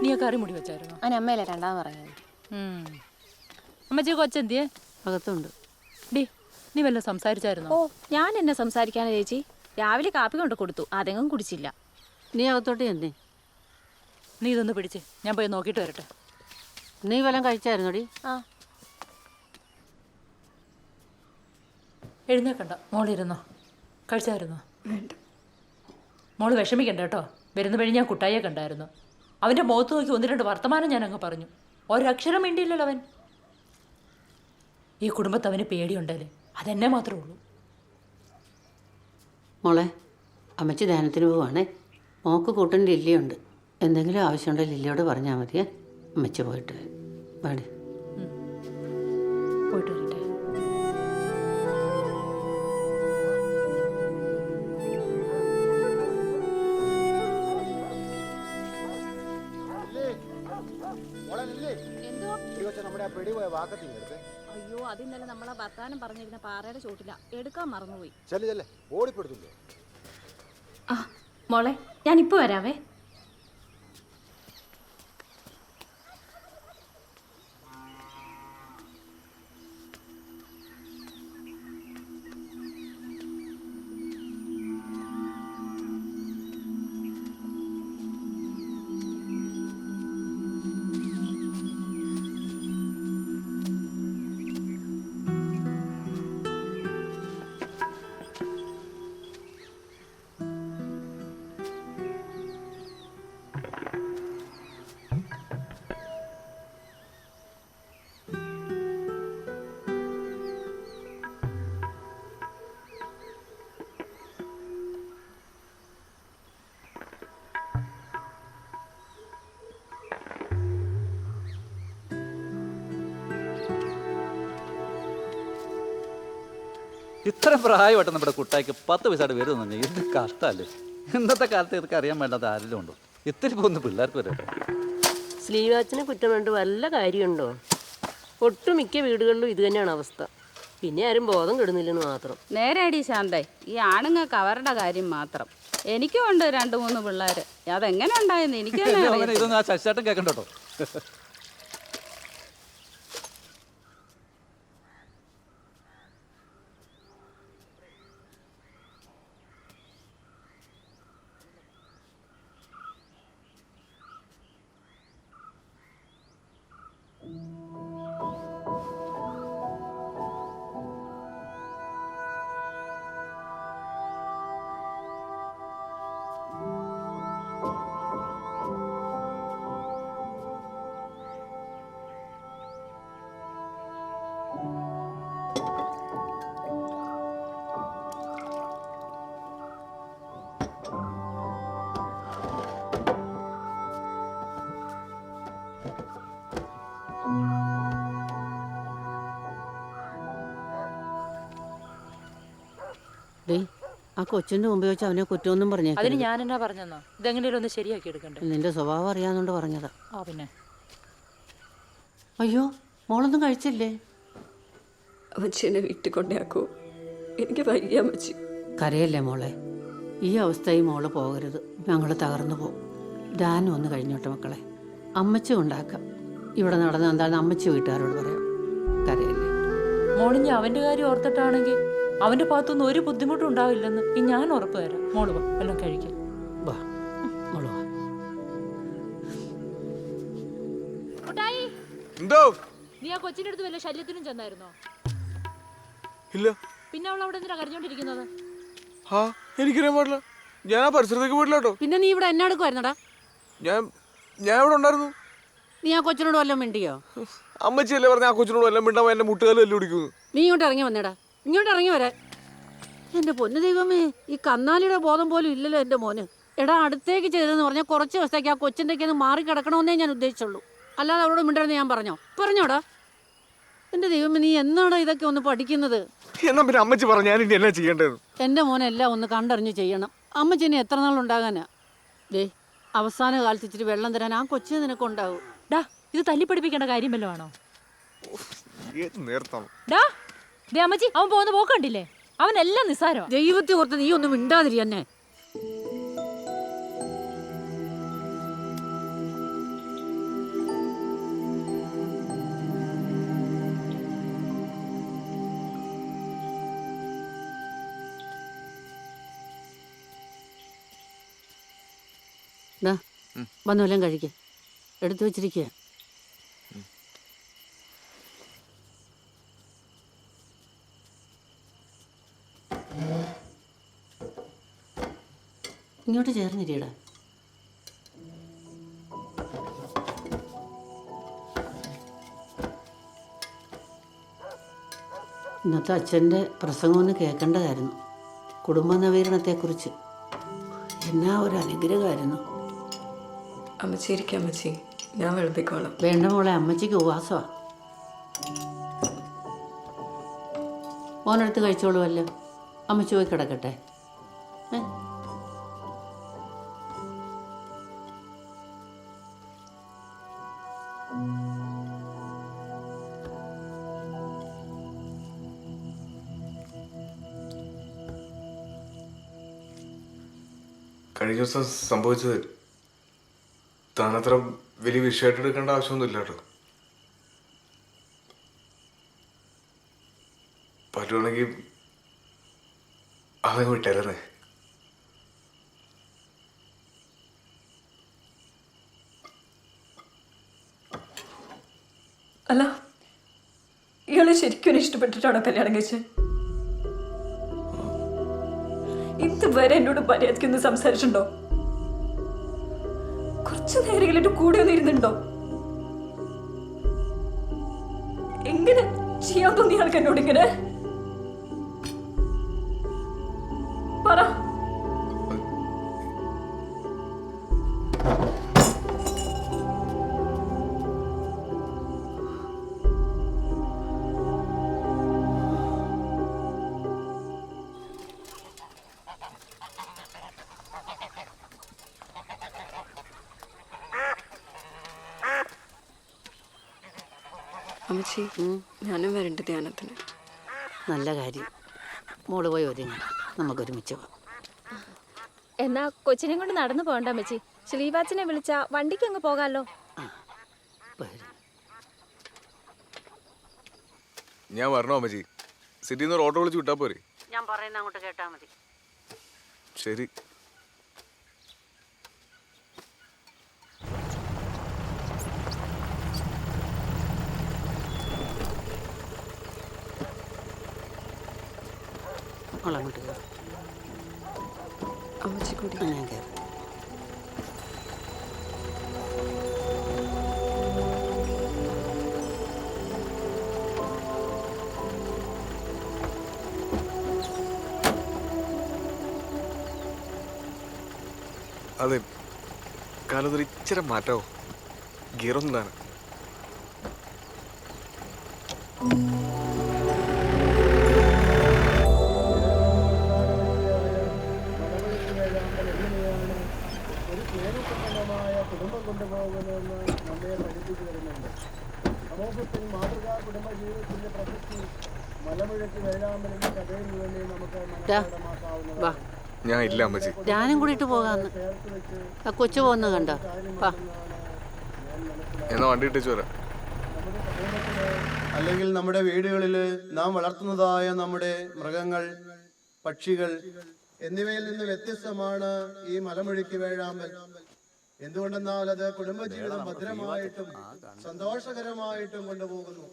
നീ ആ കറി മുടി വെച്ചായിരുന്നോ? അതിന് അമ്മയല്ലേ രണ്ടാമത് പറഞ്ഞത്. അമ്മച്ചി കൊച്ചെന്തിയേ? അകത്തുണ്ട്. ഡി നീ വല്ല സംസാരിച്ചായിരുന്നോ? ഓ, ഞാൻ എന്നെ സംസാരിക്കാനാ ചേച്ചി. രാവിലെ കാപ്പി കൊണ്ട് കൊടുത്തു, അതെങ്ങും കുടിച്ചില്ല. നീ അകത്തോട്ട് ചെന്നേ. നീ ഇതൊന്ന് പിടിച്ച്, ഞാൻ പോയി നോക്കിയിട്ട് വരട്ടെ. നീ വല്ലതും കഴിച്ചായിരുന്നോടി? ആ, എഴുന്നേക്കണ്ട, മോളിരുന്നോ. കഴിച്ചായിരുന്നോ? മോള് വിഷമിക്കണ്ട കേട്ടോ. വരുന്ന വഴി ഞാൻ കുട്ടായിയെ കണ്ടായിരുന്നു. അവൻ്റെ മുഖത്ത് നോക്കി 1-2 വർത്തമാനം ഞാൻ അങ്ങ് പറഞ്ഞു. ഒരക്ഷരം വേണ്ടിയില്ലല്ലോ അവൻ. ഈ കുടുംബത്ത് അവന് പേടിയുണ്ടല്ലേ, അതെന്നെ മാത്രമേ ഉള്ളൂ. മോളെ, അമ്മച്ചി ധ്യാനത്തിന് പോവാണേ. മോക്ക് കൂട്ടൻ ലില്ലിയുണ്ട്. എന്തെങ്കിലും ആവശ്യമുണ്ടോ ലില്ലിയോട് പറഞ്ഞാൽ മതിയേ. അമ്മച്ചി പോയിട്ട് വരും. പാടി പോയിട്ട് വരട്ടെ. അയ്യോ, അതിന്നലെ നമ്മളെ വർത്താനം പറഞ്ഞിരുന്ന പാറയുടെ ചോട്ടില, എടുക്കാൻ മറന്നുപോയി. ആ മോളെ, ഞാൻ ഇപ്പൊ വരാവേ. ഇത്ര പ്രായമായിട്ട് നമ്മുടെ കുട്ടായിക്ക് 10 പൈസയുടെ വരുമെന്ന് പറഞ്ഞാൽ എന്ത് കഷ്ടമല്ലേ. ഇന്നത്തെ കാലത്ത് ഇതൊക്കെ അറിയാൻ വേണ്ടാത്ത ആരെങ്കിലും ഉണ്ടോ? ഇത്തിരി പോകുന്ന പിള്ളേർക്ക് വരട്ടെ. സ്ലീവാച്ചിന് കുറ്റം വേണ്ട വല്ല കാര്യമുണ്ടോ? ഒട്ടുമിക്ക വീടുകളിലും ഇത് തന്നെയാണ് അവസ്ഥ. പിന്നെ ആരും ബോധം കെടുന്നില്ലെന്ന് മാത്രം. നേരെടി ശാന്തേ, ഈ ആണുങ്ങൾക്ക് അവരുടെ കാര്യം മാത്രം. എനിക്കും ഉണ്ട് 2-3 പിള്ളേർ. അതെങ്ങനെ ഉണ്ടായെന്ന് എനിക്ക് ഇതൊന്നും ആ ശശിചേട്ടൻ കേൾക്കണ്ടോ. ഡേ, ആ കൊച്ചിൻ്റെ മുമ്പ് വെച്ച് അവനെ കുറ്റമൊന്നും പറഞ്ഞേ. അതിന് ഞാൻ എന്നാ പറഞ്ഞെന്നോ? ഇതെങ്ങനെയും ഒന്ന് ശരിയാക്കി എടുക്കണ്ടേ? നിന്റെ സ്വഭാവം അറിയാന്നുകൊണ്ട് പറഞ്ഞതാ. ആ പിന്നെ. അയ്യോ, മോളൊന്നും കഴിച്ചില്ലേ? അമ്മച്ചീനെ വീട്ടിൽ കൊണ്ടാക്കൂ, എനിക്ക് വയ്യ അമ്മച്ചി. കരയല്ലേ മോളെ. ഈ അവസ്ഥയിൽ മോള് പോകരുത്, ഞങ്ങൾ തകർന്നു പോകും. ധ്യാനം ഒന്ന് കഴിഞ്ഞോട്ടെ മക്കളെ. അമ്മച്ചി ഉണ്ടാക്കാം. ഇവിടെ നടന്ന എന്താണെന്ന് അമ്മച്ചി വീട്ടുകാരോട് പറയാം. കരയല്ലേ മോളിഞ്ഞ് അവൻ്റെ കാര്യം ഓർത്തിട്ടാണെങ്കിൽ അവൻ്റെ ഭാഗത്തുനിന്ന് ഒരു ബുദ്ധിമുട്ടും ഉണ്ടാവില്ലെന്ന് ഞാൻ ഉറപ്പ് തരാം. മോള് വാ, എല്ലാം കഴിക്കാം. വാ മോള് വാ. നീ ആ കൊച്ചിൻ്റെ അടുത്ത് വല്ല ശല്യത്തിനും ചെന്നായിരുന്നോ? ഇല്ല. പിന്നെ അവൾ അവിടെ എന്തിനാ കരഞ്ഞോണ്ടിരിക്കുന്നത്? എനിക്കറിയാൻ പാടില്ല. ഞാൻ ആ പരിസരത്തേക്ക് പോയിട്ടില്ല കേട്ടോ. പിന്നെ നീ ഇവിടെ എന്നാ എടുക്കുമായിരുന്നടാ? ഞാൻ ഇവിടെ ഉണ്ടായിരുന്നു. നീ ആ കൊച്ചിനോട് വല്ലതും മിണ്ടിയോ? അമ്മച്ചിയല്ലേ പറഞ്ഞ ആ കൊച്ചിനോട് വല്ലതും മിണ്ടാൻ എന്റെ മുട്ടുകാലും എല്ലാം പിടിക്കുന്നു. നീ ഇങ്ങോട്ട് ഇറങ്ങി വന്നേടാ, ഇങ്ങോട്ട് ഇറങ്ങി വരാ. എൻ്റെ പൊന്നു ദൈവമേ, ഈ കന്നാലിയുടെ ബോധം പോലും ഇല്ലല്ലോ എൻ്റെ മോന്. എടാ, അടുത്തേക്ക് ചെയ്തതെന്ന് പറഞ്ഞാൽ കുറച്ച് ദിവസത്തേക്ക് ആ കൊച്ചിൻ്റെക്ക് ഒന്ന് മാറി കിടക്കണമെന്നേ ഞാൻ ഉദ്ദേശിച്ചുള്ളൂ. അല്ലാതെ അവളോട് മിണ്ടരുന്ന് ഞാൻ പറഞ്ഞോടാ. എൻ്റെ ദൈവമേ, നീ എന്നാടാ ഇതൊക്കെ ഒന്ന് പഠിക്കുന്നത്? എന്നാ പിന്നെ അമ്മച്ചി പറഞ്ഞു ഞാൻ ഇനി എന്നാ ചെയ്യേണ്ടത്? എൻ്റെ മോനെല്ലാം ഒന്ന് കണ്ടറിഞ്ഞ് ചെയ്യണം. അമ്മച്ചിനെ എത്ര നാളുണ്ടാകാനാ? ദേ, അവസാന കാലത്ത് ഇച്ചിരി വെള്ളം തരാൻ ആ കൊച്ചിന് നിനക്കുണ്ടാവും. ഡാ, ഇത് തല്ലിപ്പടിപ്പിക്കേണ്ട കാര്യം വല്ലതും ആണോ? ഏത് നേരത്താണ്? ഡാ, ദേ അമ്മച്ചി, അവൻ പോകുന്ന പോക്കണ്ടില്ലേ? അവനെല്ലാം നിസ്സാരോ. ദൈവത്തെ ഓർത്ത് നീ ഒന്നും മിണ്ടാതിരി എന്നെ. വന്നു വല്ലതും കഴിക്കുക, എടുത്തു വെച്ചിരിക്കുക. ഇങ്ങോട്ട് ചേർന്നിരിയടാ. ഇന്നത്തെ അച്ഛൻ്റെ പ്രസംഗം ഒന്ന് കേൾക്കേണ്ടതായിരുന്നു. കുടുംബ നവീകരണത്തെക്കുറിച്ച്. എന്നാ ഒരു അനുഗ്രഹമായിരുന്നു. അമ്മച്ചി ഇരിക്കാം അമ്മച്ചി, ഞാൻ വിളമ്പിക്കോളാം. വേണ്ട മോളെ, അമ്മച്ചിക്ക് ഉപവാസമാണ്. മോനെടുത്ത് കഴിച്ചോളുമല്ലോ. അമ്മച്ചി പോയി കിടക്കട്ടെ. കഴിഞ്ഞ ദിവസം സംഭവിച്ചത് താനത്ര വലിയ വിഷയമായിട്ട് എടുക്കേണ്ട ആവശ്യമൊന്നുമില്ല കേട്ടോ. പറ്റുവാണെങ്കിൽ അതങ്ങ് വിട്ടായിരുന്നേ. അല്ല, ഇയാളെ ശരിക്കും ഇഷ്ടപ്പെട്ടിട്ടാണോ കല്യാണം കഴിച്ചത്? ഇതുവരെ എന്നോട് മര്യാദയ്ക്കൊന്ന് സംസാരിച്ചിട്ടുണ്ടോ? കുറച്ചു നേരങ്ങളിൽ എന്റെ കൂടെ ഒന്ന് ഇരുന്നുണ്ടോ? എങ്ങനെ ചെയ്യാൻ തോന്നി ആൾക്ക് എന്നോട് ഇങ്ങനെ? പറ. അമ്മച്ചി, ഞാനും വരണ്ട ധ്യാനത്തിന്. നല്ല കാര്യം. മോള് പോയി ഒരുങ്ങി, നമുക്കൊരുമിച്ച് പോവാം. എന്നാ കൊച്ചിനെ കൊണ്ട് നടന്നു പോകണ്ട അമ്മച്ചി. ശ്രീവാച്ചനെ വിളിച്ച വണ്ടിക്ക് അങ്ങ് പോകാമല്ലോ. ഞാൻ വരണോ അമ്മച്ചി? സിറ്റിയിൽ നിന്ന് ഒരു ഓട്ടോ വിളിച്ച് വിട്ടാ പോരെ? ഞാൻ പറയുന്ന അങ്ങോട്ട് കേട്ടാ മതി. ശരി. മോളങ്ങോട്ട് കയറും. അമ്മച്ചി കൂടി. ഞാൻ കയറും. അതെ, കാലത്തൊരു ഇച്ചിരി മാറ്റാവോ? ഗിയറൊന്നും താനെ. വാ, ഞാൻ ഇല്ല അമ്മച്ചി. ഞാനും കൂടിയിട്ട് പോകാന്ന്. ആ കൊച്ചു പോകുന്നത് കണ്ടോ? വാ. എന്നാ വണ്ടി ഇട്ടേച്ചു വരാം. അല്ലെങ്കിൽ നമ്മുടെ വീടുകളിൽ നാം വളർത്തുന്നതായ നമ്മുടെ മൃഗങ്ങൾ, പക്ഷികൾ എന്നിവയിൽ നിന്ന് വ്യത്യസ്തമാണ് ഈ മലമുഴക്കി വേഴാമ്പൽ. എന്തുകൊണ്ടെന്നാൽ അത് കുടുംബജീവിതം ഭദ്രമായിട്ടും സന്തോഷകരമായിട്ടും കൊണ്ടുപോകുന്നു.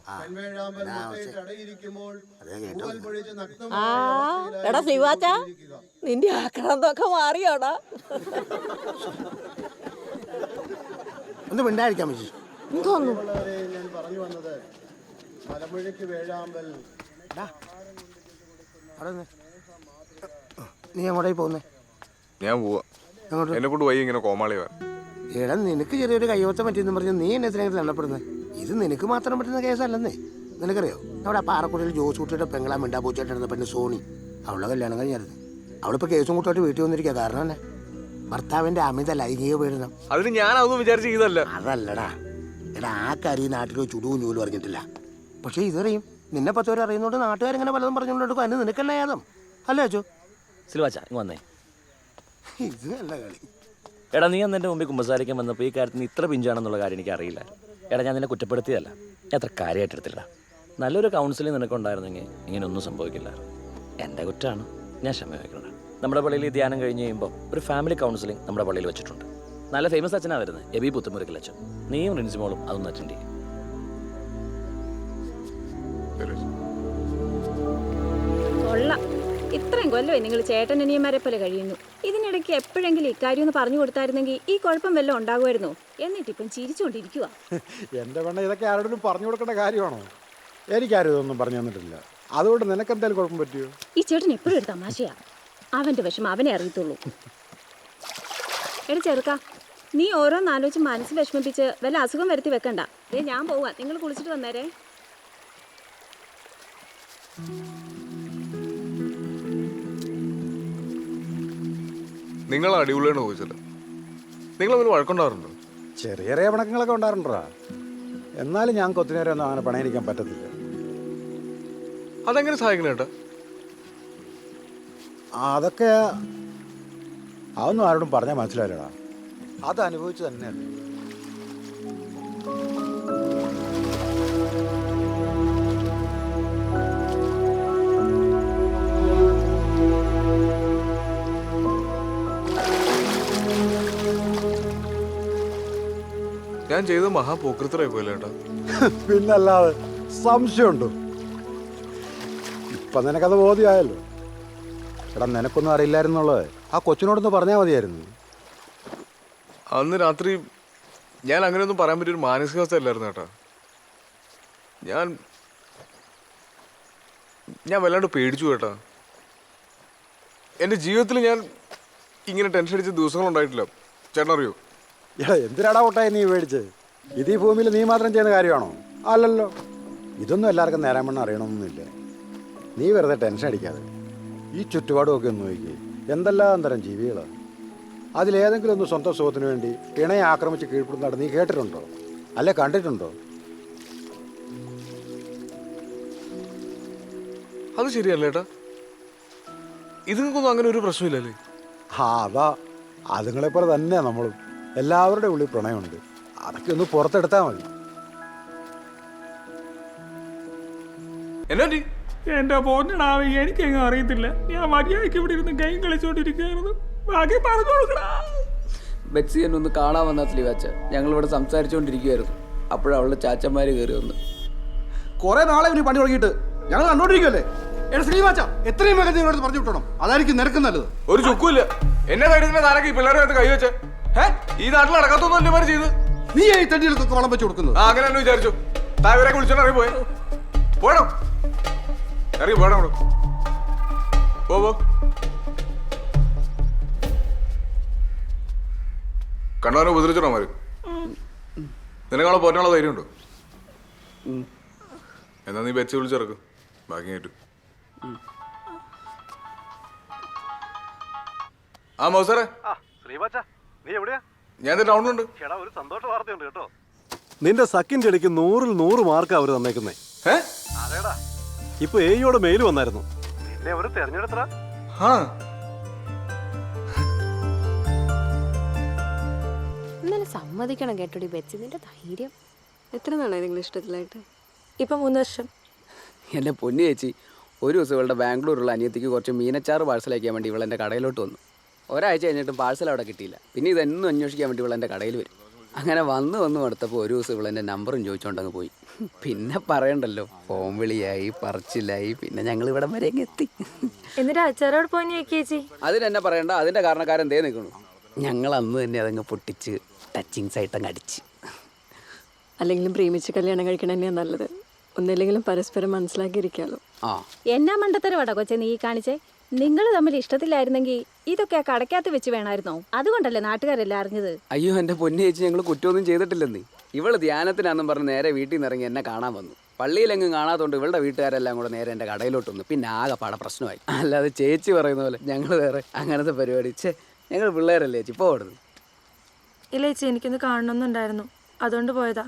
പെൺവേഴാമ്പൽ മുട്ടയിട്ട് അടയിരിക്കുമ്പോൾ പൂവൽ പൊഴിച്ച് എടാ ശ്രീവാച്ച, നിന്റെ ആക്രാന്തൊക്കെ മാറിയോടാ? ഒന്ന് മിണ്ടായിരിക്കാം ഞാൻ പറഞ്ഞു വന്നത് മലമുഴക്കി വേഴാമ്പൽ. നീ അങ്ങോട്ടേ പോകുന്നേ? ഞാൻ പോവാ. എന്നെ കൊണ്ട് വയ്യ ഇങ്ങനെ കോമാളി വാൻ. എടാ, നിനക്ക് ചെറിയൊരു കയ്യോത്തം പറ്റിയെന്ന് പറഞ്ഞ് നീ എന്നെ എത്രയെങ്കിലും തള്ളപ്പെടുന്നത്? ഇത് നിനക്ക് മാത്രം പറ്റുന്ന കേസല്ലെന്നേ. നിനക്കറിയോ, അവിടെ പാറക്കുടിയിൽ ജോസ് കുട്ടിയുടെ പെങ്ങളാ മിണ്ടാ പൂച്ചായിട്ടിരുന്ന പെണ്ണ് സോണി, അവളുടെ കല്യാണം കഴിഞ്ഞായിരുന്നു. അവളിപ്പോൾ കേസും കൂട്ടായിട്ട് വീട്ടിൽ വന്നിരിക്കുക. കാരണം തന്നെ ഭർത്താവിന്റെ അമിത ലൈംഗിക പീഡനം. അതിന് ഞാൻ അതൊന്നും വിചാരിച്ച ചെയ്തല്ല. അതല്ലടാ എടാ, ആ കാര്യം നാട്ടിൽ ചുടുവും ചൂലും അറിഞ്ഞിട്ടില്ല. പക്ഷെ ഇതറിയും. നിന്നെ 10 പേര് അറിയുന്നോണ്ട് നാട്ടുകാരിങ്ങനെ പലതും പറഞ്ഞുകൊണ്ടെടുക്കും. അതിന് നിനക്കല്ല യാതം അല്ലേ അച്ചോ? സിൽവാച്ച ഇങ്ങ് വന്നേ. ഇത് നല്ല കളി. എടാ, നീ അന്ന് എൻ്റെ മുമ്പിൽ കുമ്പസാരിക്കാൻ വന്നപ്പോൾ ഈ കാര്യത്തിന് ഇത്ര പിഞ്ചാണെന്നുള്ള കാര്യം എനിക്ക് അറിയില്ല. എടാ, ഞാൻ നിന്നെ കുറ്റപ്പെടുത്തിയതല്ല, ഞാൻ അത്ര കാര്യമായിട്ട് എടുത്തില്ല. നല്ലൊരു കൗൺസിലിംഗ് നിനക്കുണ്ടായിരുന്നെങ്കിൽ ഇങ്ങനെയൊന്നും സംഭവിക്കില്ല. എൻ്റെ കുറ്റമാണ്, ഞാൻ ക്ഷമ വയ്ക്കണം. നമ്മുടെ പള്ളിയിൽ ഈ ധ്യാനം കഴിഞ്ഞ് കഴിയുമ്പോൾ ഒരു ഫാമിലി കൗൺസിലിംഗ് നമ്മുടെ പള്ളിയിൽ വെച്ചിട്ടുണ്ട്. നല്ല ഫേമസ് അച്ഛനാണ് വരുന്നത്, എബി പുത്തുമുരുക്കൽ അച്ഛൻ. നീയും റിൻസിമോളും അതൊന്ന് അറ്റൻഡ് ചെയ്യും. കൊള്ളാം. ഇത്രയും കൊല്ലമായി നിങ്ങൾ ചേട്ടനനിയന്മാരെ പോലെ കഴിയുന്നു. ഇതിനിടയ്ക്ക് എപ്പോഴെങ്കിലും ഇക്കാര്യം ഒന്ന് പറഞ്ഞു കൊടുത്തായിരുന്നെങ്കിൽ ഈ കുഴപ്പം വല്ലതും ഉണ്ടാകുമായിരുന്നോ? എന്നിട്ടിപ്പം ചിരിച്ചുകൊണ്ടിരിക്കുക. എൻ്റെ പെണ്ണ ഇതൊക്കെ ആരോടും പറഞ്ഞു കൊടുക്കേണ്ട കാര്യമാണോ? എനിക്കാരും ഇതൊന്നും പറഞ്ഞു തന്നിട്ടില്ല. അതുകൊണ്ട് നിനക്ക് എന്തായാലും കുഴപ്പം പറ്റിയോ? ഈ ചേട്ടൻ എപ്പോഴും ഒരു തമാശയാ. അവൻ്റെ വിഷമം അവനെ അറിയത്തുള്ളൂ. എടി ചെറുക്ക, നീ ഓരോന്നാലോചിച്ച് മനസ്സ് വിഷമിപ്പിച്ച് വല്ല അസുഖം വരുത്തി വെക്കണ്ട. ഞാൻ പോവാ, നിങ്ങൾ കുളിച്ചിട്ട് വന്നേരേ. നിങ്ങൾ അടിപൊളിയാണ് ചോദിച്ചല്ലോ. നിങ്ങൾ അതിന് വഴക്കുണ്ടാറുണ്ടോ? ചെറിയ ചെറിയ പണക്കങ്ങളൊക്കെ ഉണ്ടാറുണ്ടോ? എന്നാലും ഞങ്ങൾക്ക് ഒത്തിരി നേരം ഒന്നും അങ്ങനെ പണയിരിക്കാൻ പറ്റത്തില്ല. അതെങ്ങനെ സഹായിക്കണം ചേട്ടാ? അതൊക്കെ അതൊന്നും ആരോടും പറഞ്ഞാൽ മനസ്സിലായില്ലടാ. അത് അനുഭവിച്ചു തന്നെയല്ലേ. ഞാൻ ചെയ്ത മഹാപോക്രിത്തരായി പോയില്ല ചേട്ടാ. പിന്നല്ലാതെ സംശയമുണ്ടോ? ഇപ്പം നിനക്കത് ബോധ്യമായല്ലോ. എടാ, നിനക്കൊന്നും അറിയില്ലായിരുന്നുള്ളത് ആ കൊച്ചിനോടൊന്ന് പറഞ്ഞാൽ മതിയായിരുന്നു. അന്ന് രാത്രി ഞാൻ അങ്ങനെയൊന്നും പറയാൻ പറ്റിയൊരു മാനസികാവസ്ഥ അല്ലായിരുന്നു ചേട്ടാ. ഞാൻ വല്ലാണ്ട് പേടിച്ചു കേട്ടാ. എൻ്റെ ജീവിതത്തിൽ ഞാൻ ഇങ്ങനെ ടെൻഷൻ അടിച്ച ദിവസങ്ങളുണ്ടായിട്ടില്ല. ചേട്ടൻ അറിയോ? എടാ, എന്തിനാടാ ഒട്ടായി നീ മേടിച്ച്? ഇത് ഈ ഭൂമിയിൽ നീ മാത്രം ചെയ്യുന്ന കാര്യമാണോ? അല്ലല്ലോ. ഇതൊന്നും എല്ലാവർക്കും നേരാൻ വണ്ണം അറിയണമെന്നൊന്നുമില്ല. നീ വെറുതെ ടെൻഷൻ അടിക്കാതെ ഈ ചുറ്റുപാടുമൊക്കെ ഒന്ന് നോക്കി. എന്തെല്ലാം തരം ജീവികളാണ്. അതിലേതെങ്കിലും ഒന്ന് സ്വന്തം സുഖത്തിന് വേണ്ടി ഇണയെ ആക്രമിച്ച് കീഴ്പ്പെടുന്നതായിട്ട് നീ കേട്ടിട്ടുണ്ടോ? അല്ലെ കണ്ടിട്ടുണ്ടോ? അത് ശരിയല്ല ഏട്ടാ. ഇതുങ്ങൾക്കൊന്നും അങ്ങനെ ഒരു പ്രശ്നമില്ലല്ലേ? അതാ അതുങ്ങളെപ്പോലെ തന്നെയാ നമ്മളും. എല്ലാവരുടെ ഉള്ളിൽ പ്രണയമുണ്ട്. അതൊക്കെ ഒന്ന് പുറത്തെടുത്താൽ മതി. എന്നാ എന്റെ പൊന്നടാവ്, എനിക്കെങ്ങും അറിയത്തില്ല. ഞാൻ മര്യാദയ്ക്ക് ഇവിടെ ഇരുന്ന് ഗെയിം കളിച്ചോണ്ടിരിക്കുകയായിരുന്നു. ബാക്കി പറഞ്ഞു കൊടുക്കടാ. ബെറ്റ്സി എന്നെ ഒന്ന് കാണാൻ വന്ന സ്ലീവാച്ച. ഞങ്ങളിവിടെ സംസാരിച്ചുകൊണ്ടിരിക്കുകയായിരുന്നു. അപ്പോഴവളുടെ ചാച്ചന്മാർ കയറി വന്ന്. കുറെ നാളെ ഇവന് പണി തുടങ്ങിയിട്ട് ഞങ്ങൾ കണ്ടോണ്ടിരിക്കുമല്ലേ? എടാ ശ്രീവാച്ച, എത്രയും വേഗം നിങ്ങളോട് പറഞ്ഞു വിട്ടണം. അതായിരിക്കും നിനക്ക് നല്ലത്. ഒരു ചുക്കുമില്ല. എന്നെ ധൈര്യത്തിന് താനൊക്കെ ഈ പിള്ളേരെ കൈ വെച്ചേ. ഈ നാട്ടിൽ നടക്കാത്തൊന്നും അല്ലേ മാറി ചെയ്ത്? നീ ഈ തട്ടികൾക്കൊക്കെ വളം വെച്ച് കൊടുക്കുന്നത്. അങ്ങനെ തന്നെ വിചാരിച്ചു. താവരെ കുളിച്ചോണ്ട് ഇറങ്ങി പോയേ. പോടോ, ഇറങ്ങി പോടോ. പോ. കണ്ടവനെ ഉപദ്രവിച്ചോണോ മാര്? നിനക്കാളെ പോറ്റാനുള്ള ധൈര്യം ഉണ്ടോ? എന്നാ നീ വെച്ച് വിളിച്ചിറക്കും. ബാക്കി കേട്ടു. ആ മൗസാറെ, ഞാൻ ടൗണിലുണ്ട്. ഒരു സന്തോഷ വാർത്തയുണ്ട് കേട്ടോ. നിന്റെ സക്കിൻ ചെടിക്ക് 100-ൽ 100 മാർക്കാ അവര് തന്നേക്കുന്നേ. അതേടാ, ഇപ്പൊ എയോടെ മെയിൽ വന്നായിരുന്നു. നിന്നെ അവര് തെരഞ്ഞെടുത്തടാ. എന്നാലും സമ്മതിക്കണം കേട്ടോടി ബെറ്റ്സി, നിന്റെ ധൈര്യം. എത്ര നാളായി നിങ്ങൾ ഇഷ്ടത്തിലായിട്ട്? ഇപ്പം 3 വർഷം. എൻ്റെ പൊന്നു ചേച്ചി, ഒരു ദിവസം ഇവളുടെ ബാംഗ്ലൂരുള്ള അനിയത്തിക്ക് കുറച്ച് മീനച്ചാറ് പാഴ്സൽ അയക്കാൻ വേണ്ടി ഇവളെൻ്റെ കടയിലോട്ട് വന്നു. ഒരാഴ്ച കഴിഞ്ഞിട്ടും പാഴ്സൽ അവിടെ കിട്ടിയില്ല. പിന്നെ ഇതെന്നും അന്വേഷിക്കാൻ വേണ്ടി ഇവളെൻ്റെ കടയിൽ വരും. അങ്ങനെ വന്ന് മടുത്തപ്പോൾ ഒരു ദിവസം ഇവളെൻ്റെ നമ്പറും ചോദിച്ചുകൊണ്ടങ്ങ് പോയി. പിന്നെ പറയണ്ടല്ലോ, ഫോൺ വിളിയായി, പറച്ചിലായി. പിന്നെ ഞങ്ങൾ ഇവിടം വരെ എത്തി. എന്നിട്ട് അച്ചാറോട് പോയി ചേച്ചി? അതിനെന്നെ പറയണ്ട, അതിൻ്റെ കാരണക്കാരൻ ദേ നിൽക്കണു. ഞങ്ങൾ അന്ന് തന്നെ അതങ്ങ് പൊട്ടിച്ച് ടച്ചിങ്സ് ആയിട്ടങ്ങ് അടിച്ച്. അല്ലെങ്കിലും പ്രേമിച്ച് കല്യാണം കഴിക്കണം തന്നെയാണ് നല്ലത്. ഒന്നില്ലെങ്കിലും പരസ്പരം മനസ്സിലാക്കിയിരിക്കാലോ. എന്നാ മണ്ടത്തരവാടാ കൊച്ചെ നീ കാണിച്ചേ? നിങ്ങൾ തമ്മിൽ ഇഷ്ടത്തിലായിരുന്നെങ്കിൽ ഇതൊക്കെ കടക്കകത്ത് വെച്ച് വേണമായിരുന്നോ? അതുകൊണ്ടല്ലേ നാട്ടുകാരെല്ലാം അറിഞ്ഞത്. അയ്യോ എൻ്റെ പൊന്നു ചേച്ചി, ഞങ്ങൾ കുറ്റമൊന്നും ചെയ്തിട്ടില്ലെന്നേ. ഇവള് ധ്യാനത്തിനാന്നും പറഞ്ഞ് നേരെ വീട്ടിൽ നിന്ന് ഇറങ്ങി എന്നെ കാണാൻ വന്നു. പള്ളിയിലെങ്ങും കാണാത്തോണ്ട് ഇവളുടെ വീട്ടുകാരെല്ലാം കൂടെ നേരെ എൻ്റെ കടയിലോട്ട് വന്നു. പിന്നെ ആകെ പാടെ പ്രശ്നമായി. അല്ലാതെ ചേച്ചി പറയുന്ന പോലെ ഞങ്ങൾ വേറെ അങ്ങനത്തെ പരിപാടി. ഞങ്ങൾ പിള്ളേരല്ലേ ചേച്ചി, ഇപ്പോൾ ഓടുന്നു. ഇല്ല ചേച്ചി, എനിക്കൊന്ന് കാണണമെന്നുണ്ടായിരുന്നു, അതുകൊണ്ട് പോയതാ.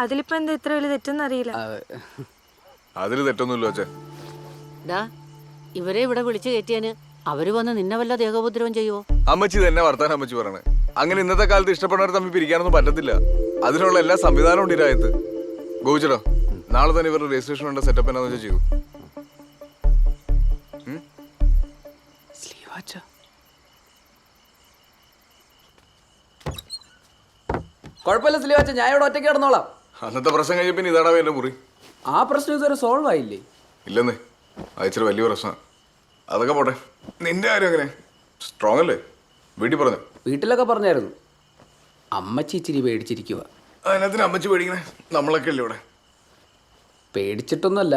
അതിലിപ്പോ എന്താ ഇത്ര വലിയ തെറ്റെന്നറിയില്ല. അതിൽ തെറ്റൊന്നുമില്ലോ അച്ഛാ. ഇവരെ ഇവിടെ വിളിച്ചു കയറ്റിയാന് അവര് വന്ന് നിന്നെ വല്ല ദേഹോപദ്രവം ചെയ്യുവോ? അമ്മച്ചി തന്നെ വർത്താനം അമ്മച്ചി പറയണേ. അങ്ങനെ ഇന്നത്തെ കാലത്ത് ഇഷ്ടപ്പെടുന്നവർ തമ്മിൽ പിരിക്കാനൊന്നും പറ്റത്തില്ല. അതിനുള്ള എല്ലാ സംവിധാനവും ഉണ്ട് ഈ രാജ്യത്ത്. ഗോവിച്ചടോ, നാളെ തന്നെ ഇവരുടെ രജിസ്ട്രേഷൻ വേണ്ട സെറ്റപ്പ് എന്നാന്ന് വെച്ചാൽ ചെയ്യൂ. സ്ലീവാച്ച. കുഴപ്പമില്ല സ്ലീവാച്ച, ഞാൻ ഇവിടെ ഒറ്റയ്ക്ക് കിടന്നോളാം. അന്നത്തെ പ്രശ്നം കഴിഞ്ഞ പിന്നെ ഇതാടാ എന്റെ മുറി. ആ പ്രശ്നം ഇതുവരെ സോൾവ് ആയില്ലേ? ഇല്ലെന്നേ, അയച്ചൊരു വലിയ പ്രശ്നമാണ്. അതൊക്കെ പോട്ടെ, നിന്റെ കാര്യം എങ്ങനെ? സ്ട്രോങ് അല്ലേ? വീട്ടിൽ പറഞ്ഞു? വീട്ടിലൊക്കെ പറഞ്ഞായിരുന്നു. അമ്മച്ചി ഇച്ചിരി പേടിച്ചിരിക്കുക. അതിനകത്തിന് അമ്മച്ചി പേടിക്കണേ? നമ്മളൊക്കെ അല്ലേ ഇവിടെ. പേടിച്ചിട്ടൊന്നുമല്ല,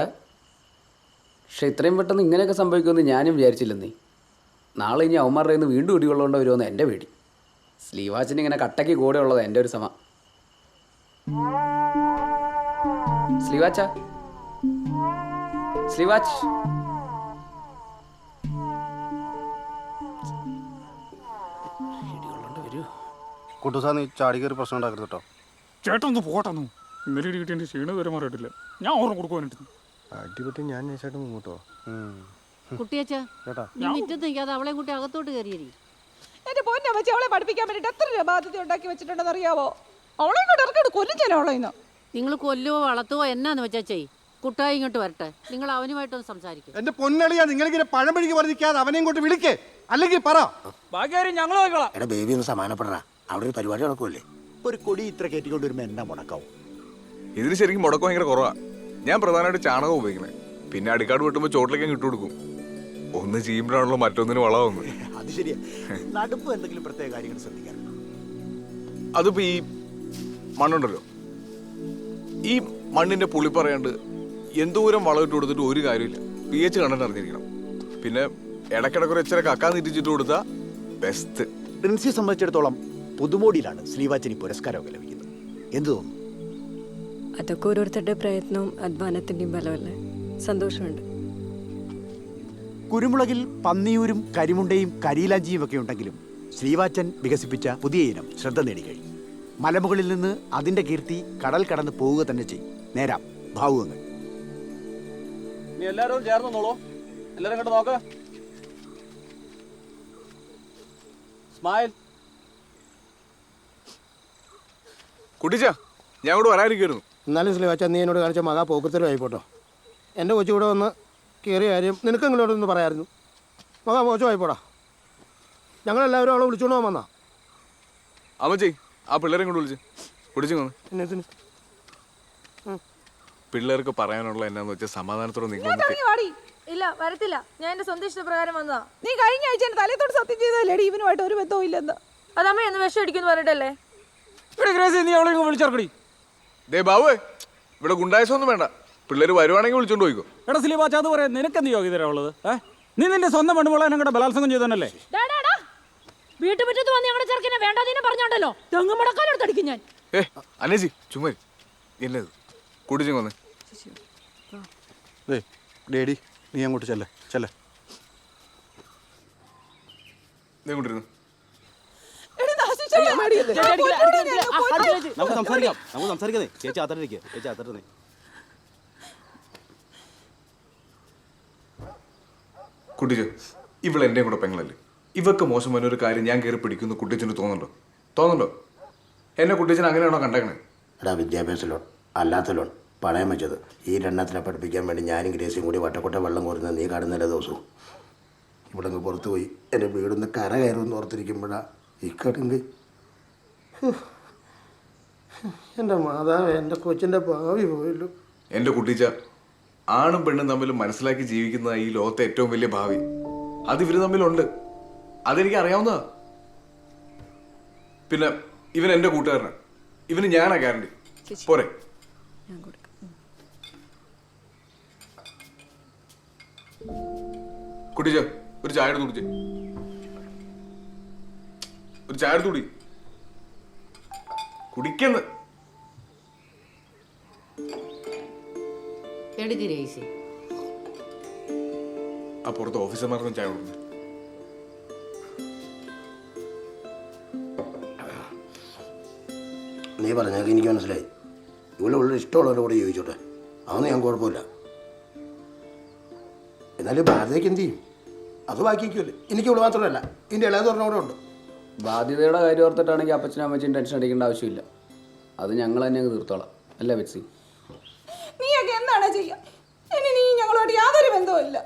പക്ഷെ ഇത്രയും പെട്ടെന്ന് ഇങ്ങനെയൊക്കെ സംഭവിക്കുമെന്ന് ഞാനും വിചാരിച്ചില്ലെന്നേ. നാളെ ഇനി അവന്മാരുടെ നിന്ന് വീണ്ടും ഇടികൊള്ളുകൊണ്ട് വരുമെന്ന് എൻ്റെ പേടി. സ്ലീവാച്ചിന് ഇങ്ങനെ കട്ടയ്ക്ക് കൂടെ ഉള്ളത് എൻ്റെ ഒരു സമ. സ്ലീവാച്ച, സ്ലീവാച്ച്. കുട്ടുസാ, നീ ചാടിക്കൊരു പ്രശ്നം ഉണ്ടാക്കരുത് കേട്ടോ. ചേട്ടൻ ഒന്ന് പോട്ടെന്നു. ഇന്നലെ ഇടി കിട്ടിയ ക്ഷീണം വരെ മാറിയിട്ടില്ല. ഞാൻ ഓർമ്മ കൊടുക്കുവാനായിട്ട് അടിപൊളി. ഞാൻ ചേട്ടൻ മുങ്ങോട്ടോ. കുട്ടിയച്ചാ, നീ മുറ്റത്ത് നിൽക്കാതെ അവളെ കൂട്ടി അകത്തോട്ട് കയറിയേ. എന്റെ പൊന്നെ വെച്ച് അവളെ പഠിപ്പിക്കാൻ വേണ്ടിട്ട് എത്ര രൂപ ബാധ്യത ഉണ്ടാക്കി വെച്ചിട്ടുണ്ടെന്ന് അറിയാവോ? അവളെ കൊണ്ട് ഇറക്കോട്ട് കൊല്ലും ഞാൻ അവളെ. നിങ്ങൾ കൊല്ലുവോ വളർത്തുവോ എന്നാന്ന് വെച്ചാ ചെയ്. കുട്ടായി ഇങ്ങോട്ട് വരട്ടെ, നിങ്ങൾ അവനുമായിട്ടൊന്ന് സംസാരിക്കും. എന്റെ പൊന്നളിയാ, നിങ്ങളിങ്ങനെ പഴമഴിക്ക് പറഞ്ഞിരിക്കാതെ അവനെ ഇങ്ങോട്ട് വിളിക്കേ, അല്ലെങ്കിൽ പറ. ബാക്കി ഞങ്ങൾ നോക്കിക്കോളാം. എടാ ബേബി ഒന്ന് സമാനപ്പെടാ, അവിടെ ഒരു പരിപാടി നടക്കുമല്ലേ? ഒരു കൊടി ഇത്ര കയറ്റിക്കൊണ്ട് വരുമ്പോൾ എന്നാ മുടക്കാവും? ഇതിന് ശരിക്കും മുടക്കം ഭയങ്കര കുറവാ. ഞാൻ പ്രധാനമായിട്ട് ചാണകം ഉപയോഗിക്കണേ. പിന്നെ അടിക്കാട് വെട്ടുമ്പോൾ ചോട്ടിലേക്ക് ഇട്ട് കൊടുക്കും. ഒന്ന് ചെയ്യുമ്പോഴാണല്ലോ മറ്റൊന്നിന് വളമാവുന്നത്. അത് ശരിയാ. നടുപ്പ് എന്തെങ്കിലും പ്രത്യേക കാര്യങ്ങൾ ശ്രദ്ധിക്കാറുണ്ട്? അതിപ്പോ ഈ മണ്ണുണ്ടല്ലോ, ഈ മണ്ണിന്റെ പുളി പറയാണ്ട് എന്തോരം വളമിട്ട് കൊടുത്തിട്ട് ഒരു കാര്യമില്ല. pH കണ്ടിട്ട് അറിഞ്ഞിരിക്കണം. പിന്നെ ഇടയ്ക്കിടയ്ക്ക് ഒരു ഇച്ചിരി കക്കാൻ നീറ്റിച്ചിട്ട് കൊടുത്താ ബെസ്റ്റ്. പ്രിൻസിയെ സംബന്ധിച്ചിടത്തോളം പുതുമോടിയിലാണ് ശ്രീവാച്ചനി പുരസ്കാരമൊക്കെ ലഭിക്കുന്നത്. എന്ത് തോന്നുന്നു? അതൊക്കെ ഓരോരുത്തരുടെ പ്രയത്നവും അധ്വാനത്തിൻ്റെയും ഫലമല്ലേ. സന്തോഷമുണ്ട്. കുരുമുളകിൽ പന്നിയൂരും കരിമുണ്ടയും കരിയിലാഞ്ചിയും ഒക്കെ ഉണ്ടെങ്കിലും ശ്രീവാച്ചൻ വികസിപ്പിച്ച പുതിയ ഇനം ശ്രദ്ധ നേടിക്കഴിഞ്ഞു. മലമുകളിൽ നിന്ന് അതിന്റെ കീർത്തി കടൽ കടന്ന് പോവുക തന്നെ ചെയ്യും. നേരാം ഭാവുകങ്ങൾ. നീ എല്ലാവരും ചേർന്നോളൂ. എല്ലാവരും ഇങ്ങോട്ട് നോക്ക്. സ്മൈൽ. കുട്ടിച്ച, ഞാൻ ഇവിടെ വരാതിരിക്കുന്നു. എന്നാലും സ്ലീവാച്ച, നീ എന്നോട് കാണിച്ച മകാ പോക്കത്തരം ആയിപ്പോട്ടോ. എൻ്റെ കൊച്ചു കൂടെ വന്ന് കയറിയ കാര്യം നിനക്ക് ഇങ്ങോട്ടൊന്ന് പറയായിരുന്നു. മകാ മോശമായിപ്പോടാ. ഞങ്ങളെല്ലാവരും അവളെ വിളിച്ചോണ്ട് പോകാൻ വന്നാ. അമ്മച്ചി, ആ പിള്ളേരെ കൊണ്ട് വിളിച്ച് കുടിച്ചു. എന്നത്തിന് പിള്ളേർക്ക് പറയാനുള്ള എന്നാന്ന് വെച്ചാൽ സമാധാനത്തോടെ നിങ്ങൾ ഇല്ല, വരത്തില്ല. ഞാൻ എന്റെ സ്വന്തം ഇഷ്ടപ്രകാരം വന്നതാ. നീ കഴിഞ്ഞ ആഴ്ച എന്റെ തലത്തോട് സത്യം ചെയ്തല്ലേ ഇവനുമായിട്ട് ഒരു ബന്ധവും ഇല്ലെന്ന്. അതമ്മ എന്ന് വിഷം അടിക്കുന്നു പറഞ്ഞിട്ടല്ലേ? നീ അവളെ വിളിച്ചേർക്കടി. ദേ ബാബുവേ, ഇവിടെ ഗുണ്ടായസൊന്നും വേണ്ട. പിള്ളേർ വരുവാണെങ്കിൽ വിളിച്ചോണ്ട് പോയിക്കോ. എടാ സ്ലീവാച്ച, അത് പറയാം. നിനക്കെന്ത് യോഗ്യത ഉള്ളത്? നീ നിന്റെ സ്വന്തം പെണ്ണുമ്പോളെ ഞങ്ങളുടെ ബലാത്സംഗം ചെയ്തല്ലേ? വീട്ടുമുറ്റത്ത് വന്ന് ഞങ്ങളുടെ ചെറുക്കനെ വേണ്ടാതീനെ പറഞ്ഞോണ്ടല്ലോ തെങ്ങ് മുടക്കാലെടുത്തടിക്കും ഞാൻ. അനേജി ചുമ്മാ എന്നത് കുടിച്ചു വന്നേ. ഡേഡി, നീ അങ്ങോട്ട് ചെല്ലേ ചെല്ലേ. നീ കൊണ്ടിരുന്നു. നമുക്ക് സംസാരിക്കാം. ചേച്ചി ആത്തരേ. കുട്ടിച്ചു, ഇവൾ എൻ്റെ കൂടെ പെങ്ങളല്ലേ. ഇവക്ക് മോശം വന്നൊരു കാര്യം ഞാൻ കയറി പിടിക്കുന്നു കുട്ടിച്ചന് തോന്നുന്നുണ്ടോ? എന്നെ കുട്ടിച്ചൻ അങ്ങനെയാണോ കണ്ടേക്കണേ? എടാ, വിദ്യാഭ്യാസ ലോൺ അല്ലാത്ത ലോൺ പണയം വെച്ചത്. ഈ രണ്ടെണ്ണത്തിനെ പഠിപ്പിക്കാൻ വേണ്ടി ഞാനും ഗ്രേസിയും കൂടി വട്ടക്കൊട്ട വെള്ളം കോരുന്നത് നീ കാണുന്നില്ല ദിവസവും. ഇവിടെ നിന്ന് പുറത്തു പോയി എൻ്റെ വീടിന്ന് കര കയറുമെന്ന് ഓർത്തിരിക്കുമ്പോഴാ ഈ കടുങ്ക്. എൻ്റെ മാതാവ്, എൻ്റെ കൊച്ചിൻ്റെ ഭാവി പോയല്ലോ. എൻ്റെ കുട്ടിച്ച, ആണും പെണ്ണും തമ്മിൽ മനസ്സിലാക്കി ജീവിക്കുന്ന ഈ ലോകത്തെ ഏറ്റവും വലിയ ഭാവി അത് ഇവര് തമ്മിലുണ്ട്. അതെനിക്ക് അറിയാവുന്നതാ. പിന്നെ ഇവൻ എൻ്റെ കൂട്ടുകാരനാണ്. ഇവന് ഞാനാ ഗ്യാരണ്ടി. പോരെ? കുട്ടിച്ച, ഒരു ചായ എടുത്ത് കുടിച്ചേ. ഒരു ചായ എടുത്ത് കുടിക്കുന്നു. ആ പുറത്ത് ഓഫീസർമാർക്കും ചായ കൊടുക്കുന്നു. നീ പറഞ്ഞാൽ എനിക്ക് മനസ്സിലായി. ഇവിടെ ഉള്ള ഇഷ്ടമുള്ളവരുടെ കൂടെ ചോദിച്ചോട്ടെ, അതൊന്നും ഞാൻ കുഴപ്പമില്ല. എന്നാലും ബാധ്യതയ്ക്ക് എന്ത് ചെയ്യും? അത് ബാക്കിക്കുമല്ലേ. എനിക്ക് ഇവിടെ മാത്രമല്ല, ഇതിൻ്റെ ഇളയത് പറഞ്ഞ കൂടെ ഉണ്ട്. ബാധ്യതയുടെ കാര്യം ഓർത്തിട്ടാണെങ്കിൽ അപ്പച്ചനും അമ്മച്ചും ടെൻഷൻ അടിക്കേണ്ട ആവശ്യമില്ല. അത് ഞങ്ങൾ തന്നെ അങ്ങ് തീർത്തോളാം. അല്ല ബെറ്റ്സി? നീയൊക്കെ എന്താണ് ചെയ്യുക? ഇനി നീ ഞങ്ങളോട് യാതൊരു ബന്ധവും ഇല്ല.